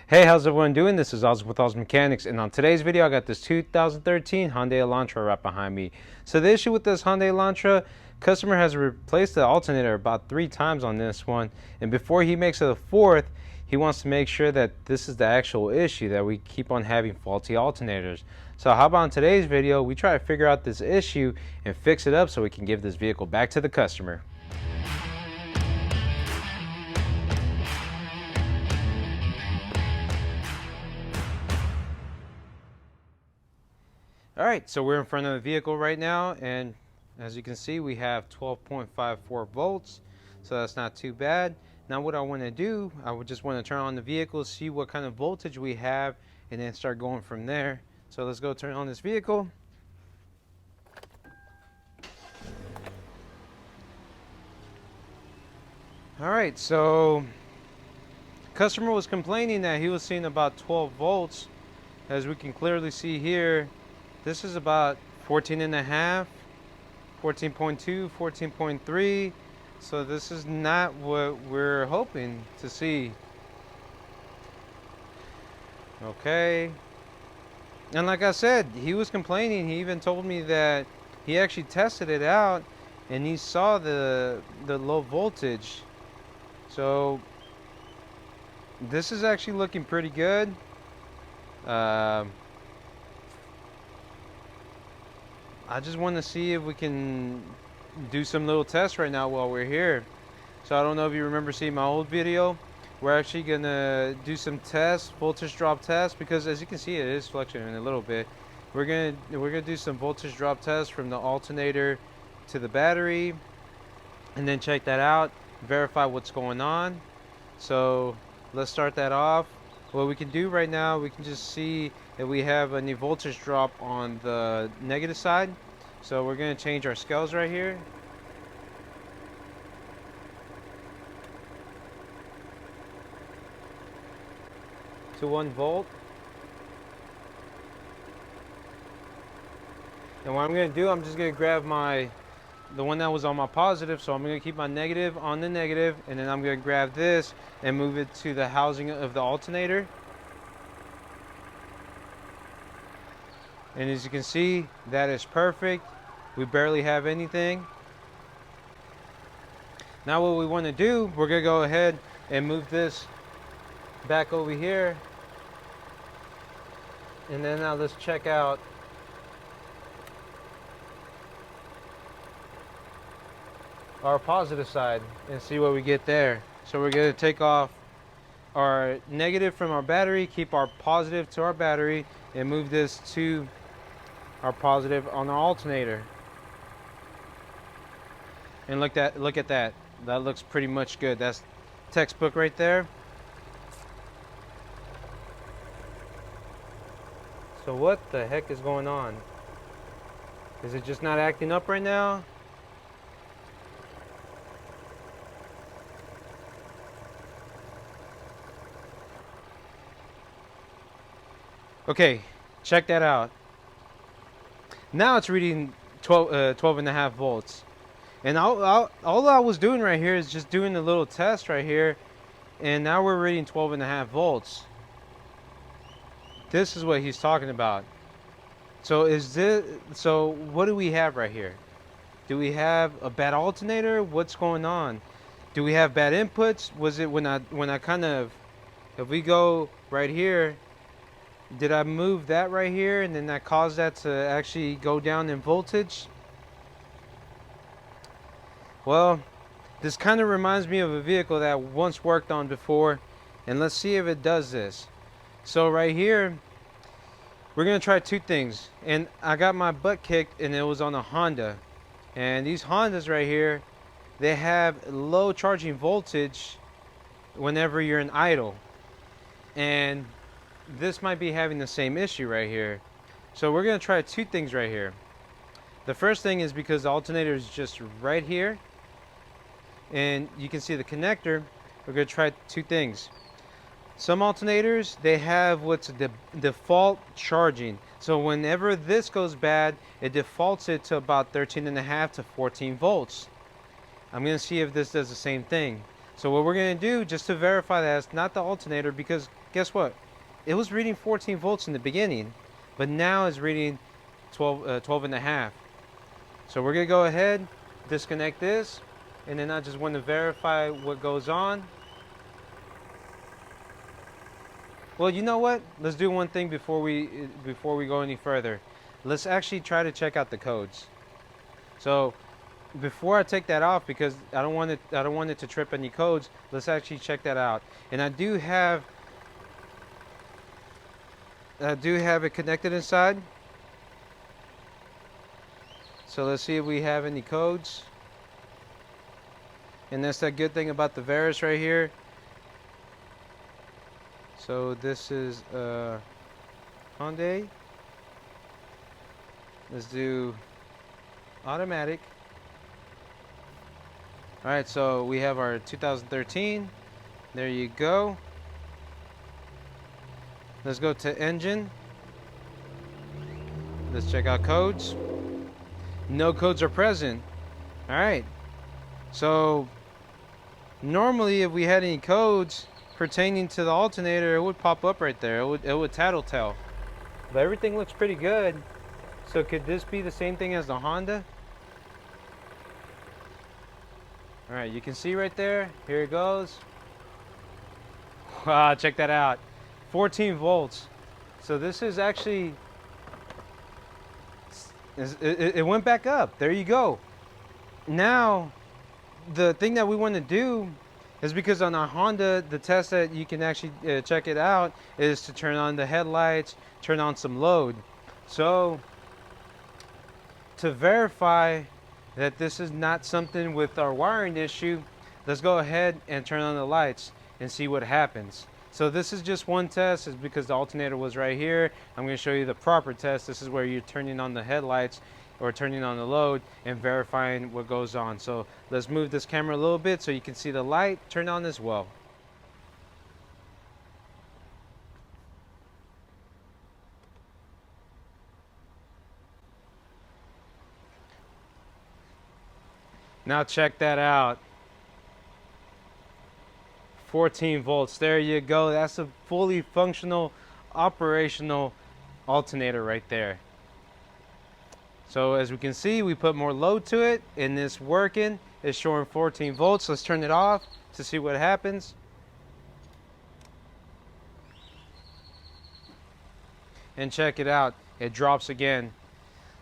Hey, how's everyone doing? This is Oz with Oz Mechanics, and on today's video I got this 2013 Hyundai Elantra right behind me. So the issue with this Hyundai Elantra, customer has replaced the alternator about 3 times on this one, and before he makes it a fourth, he wants to make sure that this is the actual issue, that we keep on having faulty alternators. So how about in today's video we try to figure out this issue and fix it up so we can give this vehicle back to the customer. Alright, so we're in front of the vehicle right now, and as you can see we have 12.54 volts, so that's not too bad. Now what I want to do, I would just want to turn on the vehicle, see what kind of voltage we have, and then start going from there. So let's go turn on this vehicle. Alright, so customer was complaining that he was seeing about 12 volts. As we can clearly see here, this is about 14 and a half, 14.2, 14.3. So this is not what we're hoping to see. Okay. And like I said, he was complaining. He even told me that he actually tested it out and he saw the low voltage. So this is actually looking pretty good. I just want to see if we can do some little tests right now while we're here. So I don't know if you remember seeing my old video. We're actually gonna do some tests, voltage drop tests, because as you can see it is fluctuating a little bit. We're gonna do some voltage drop tests from the alternator to the battery, and then check that out, verify what's going on. So let's start that off. What we can do right now, we can just see if we have any voltage drop on the negative side. So we're going to change our scales right here. To 1 volt. And what I'm going to do, I'm just going to grab the one that was on my positive, so I'm going to keep my negative on the negative, and then I'm going to grab this and move it to the housing of the alternator. And as you can see, that is perfect. We barely have anything. Now what we want to do, we're going to go ahead and move this back over here. And then now let's check out our positive side and see what we get there. So we're going to take off our negative from our battery, keep our positive to our battery, and move this to our positive on our alternator. And look at that. That looks pretty much good. That's textbook right there. So what the heck is going on? Is it just not acting up right now? Okay, check that out. Now it's reading 12 and a half volts. And all I was doing right here is just doing a little test right here. And now we're reading 12 and a half volts. This is what he's talking about. So what do we have right here? Do we have a bad alternator? What's going on? Do we have bad inputs? Was it when I kind of, if we go right here, did I move that right here and then that caused that to actually go down in voltage? Well, this kind of reminds me of a vehicle that I once worked on before, and let's see if it does this. So right here, we're going to try 2 things, and I got my butt kicked and it was on a Honda. And these Hondas right here, they have low charging voltage whenever you're in idle. And this might be having the same issue right here. So we're going to try 2 things right here. The first thing is because the alternator is just right here, and you can see the connector. We're going to try 2 things. Some alternators, they have what's the default charging. So whenever this goes bad, it defaults it to about 13 and a half to 14 volts. I'm going to see if this does the same thing. So what we're going to do, just to verify that it's not the alternator, because guess what? It was reading 14 volts in the beginning, but now it's reading 12 and a half. So we're gonna go ahead, disconnect this, and then I just want to verify what goes on. Well, you know what? Let's do one thing before we go any further. Let's actually try to check out the codes. So before I take that off, because I don't want it to trip any codes, let's actually check that out. And I do have it connected inside. So let's see if we have any codes. And that's that good thing about the Varus right here. So this is Hyundai. Let's do automatic. Alright, so we have our 2013. There you go. Let's go to engine. Let's check out codes. No codes are present. Alright. So normally if we had any codes pertaining to the alternator, it would pop up right there. It would tattletale. But everything looks pretty good. So could this be the same thing as the Honda? Alright, you can see right there. Here it goes. Wow, check that out. 14 volts. So this is actually... It went back up. There you go. Now, the thing that we want to do is, because on our Honda, the test that you can actually check it out is to turn on the headlights, turn on some load. So to verify that this is not something with our wiring issue, let's go ahead and turn on the lights and see what happens. So this is just one test, is because the alternator was right here. I'm going to show you the proper test. This is where you're turning on the headlights or turning on the load and verifying what goes on. So let's move this camera a little bit so you can see the light turn on as well. Now check that out. 14 volts. There you go. That's a fully functional, operational alternator right there. So as we can see, we put more load to it and it's working. It's showing 14 volts. Let's turn it off to see what happens. And check it out. It drops again.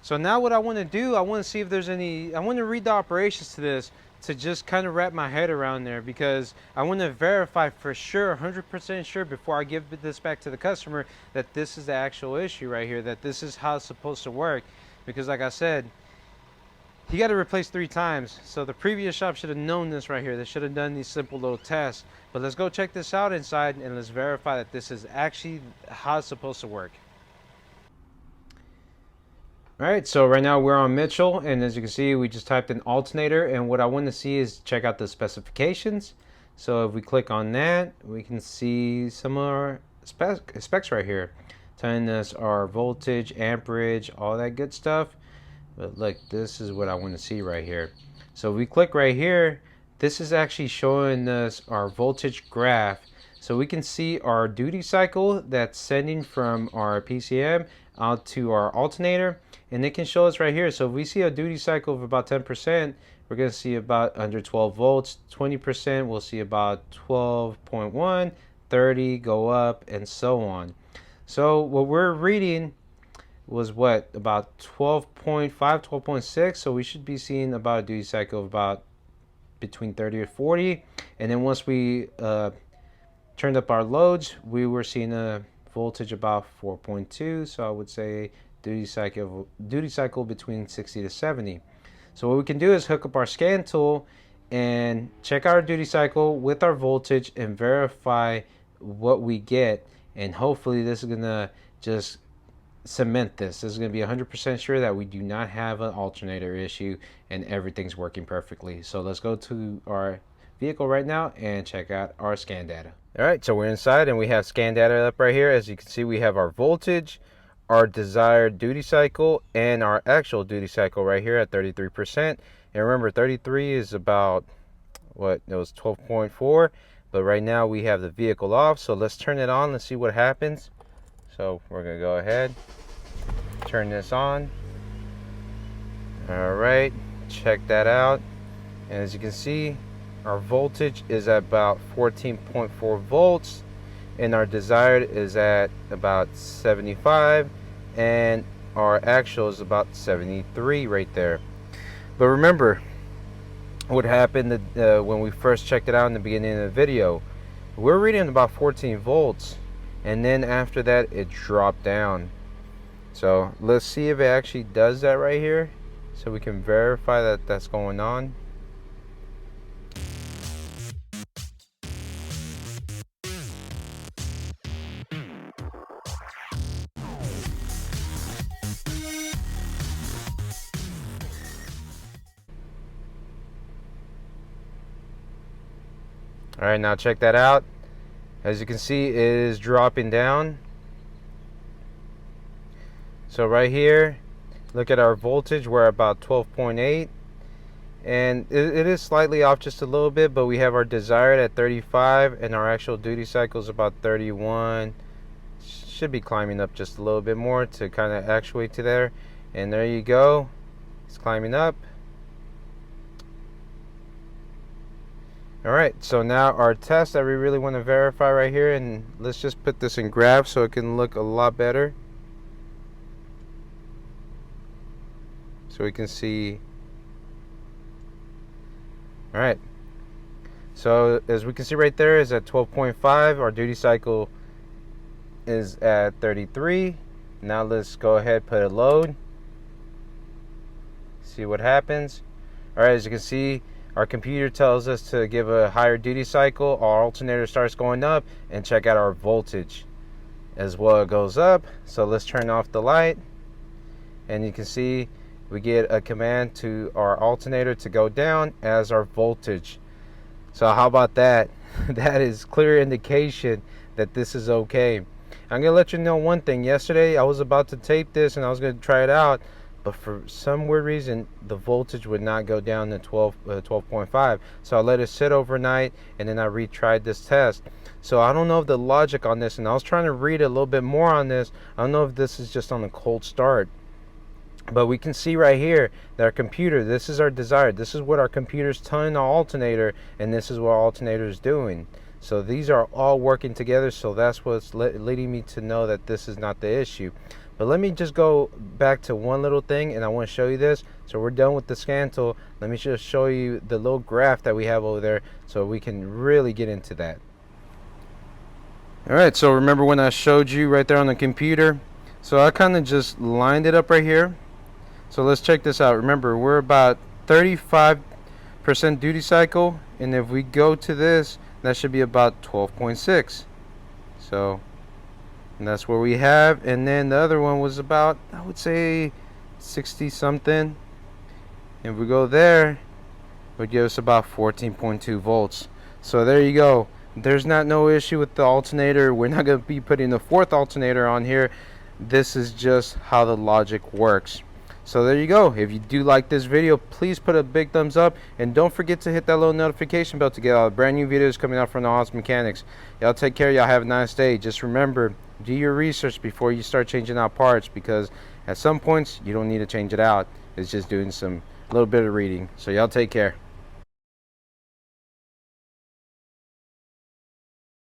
So now what I want to do, I want to see if there's any, I want to read the operations to this to just kind of wrap my head around there, because I want to verify for sure, 100% sure, before I give this back to the customer, that this is the actual issue right here, that this is how it's supposed to work. Because like I said, he got to replace 3 times. So the previous shop should have known this right here. They should have done these simple little tests. But let's go check this out inside and let's verify that this is actually how it's supposed to work. Alright, so right now we're on Mitchell, and as you can see, we just typed in alternator, and what I want to see is check out the specifications. So if we click on that, we can see some of our specs right here, telling us our voltage, amperage, all that good stuff. But look, this is what I want to see right here. So if we click right here, this is actually showing us our voltage graph. So we can see our duty cycle that's sending from our PCM out to our alternator, and it can show us right here. So if we see a duty cycle of about 10%, we're going to see about under 12 volts. 20%, we'll see about 12.1, 30 go up, and so on. So what we're reading was what, about 12.5, 12.6. So we should be seeing about a duty cycle of about between 30 or 40. And then once we turned up our loads, we were seeing a voltage about 4.2. So I would say duty cycle between 60 to 70. So what we can do is hook up our scan tool and check our duty cycle with our voltage and verify what we get. And hopefully this is gonna just cement this. This is gonna be 100% sure that we do not have an alternator issue and everything's working perfectly. So let's go to our vehicle right now and check out our scan data. All right, so we're inside and we have scan data up right here. As you can see, we have our voltage, our desired duty cycle, and our actual duty cycle right here at 33%. And remember, 33 is about, what, it was 12.4, but right now we have the vehicle off. So let's turn it on. Let's see what happens. So we're gonna go ahead, turn this on. All right, check that out. And as you can see, our voltage is at about 14.4 volts, and our desired is at about 75, and our actual is about 73 right there. But remember what happened when we first checked it out in the beginning of the video. We're reading about 14 volts, and then after that it dropped down. So let's see if it actually does that right here, so we can verify that that's going on. All right, now check that out. As you can see, it is dropping down. So right here, look at our voltage. We're about 12.8, and it is slightly off just a little bit, but we have our desired at 35, and our actual duty cycle is about 31. Should be climbing up just a little bit more to kind of actuate to there. And there you go, it's climbing up. All right, so now our test that we really want to verify right here, and let's just put this in graph so it can look a lot better, so we can see. All right, so as we can see right there is at 12.5. Our duty cycle is at 33. Now let's go ahead, put a load, see what happens. All right, as you can see, our computer tells us to give a higher duty cycle. Our alternator starts going up, and check out our voltage as well. It goes up. So let's turn off the light, and you can see we get a command to our alternator to go down as our voltage. So how about that? That is clear indication that this is okay. I'm gonna let you know one thing. Yesterday I was about to tape this and I was gonna try it out, but for some weird reason the voltage would not go down to 12.5. So I let it sit overnight, and then I retried this test. So I don't know if the logic on this, and I was trying to read a little bit more on this, I don't know if this is just on a cold start. But we can see right here that our computer, this is our desired, this is what our computer's telling our alternator, and this is what our alternator is doing. So these are all working together, so that's what's leading me to know that this is not the issue. But let me just go back to one little thing, and I want to show you this. So we're done with the scan tool. Let me just show you the little graph that we have over there so we can really get into that. Alright, so remember when I showed you right there on the computer? So I kind of just lined it up right here. So let's check this out. Remember, we're about 35% duty cycle, and if we go to this, that should be about 12.6. So, and that's where we have. And then the other one was about, I would say, 60 something. If we go there, it would give us about 14.2 volts. So there you go. There's no issue with the alternator. We're not going to be putting the fourth alternator on here. This is just how the logic works. So there you go. If you do like this video, please put a big thumbs up, and don't forget to hit that little notification bell to get all the brand new videos coming out from the Awesome Mechanics. Y'all take care. Y'all have a nice day. Just remember, do your research before you start changing out parts, because at some points you don't need to change it out. It's just doing some little bit of reading. So y'all take care.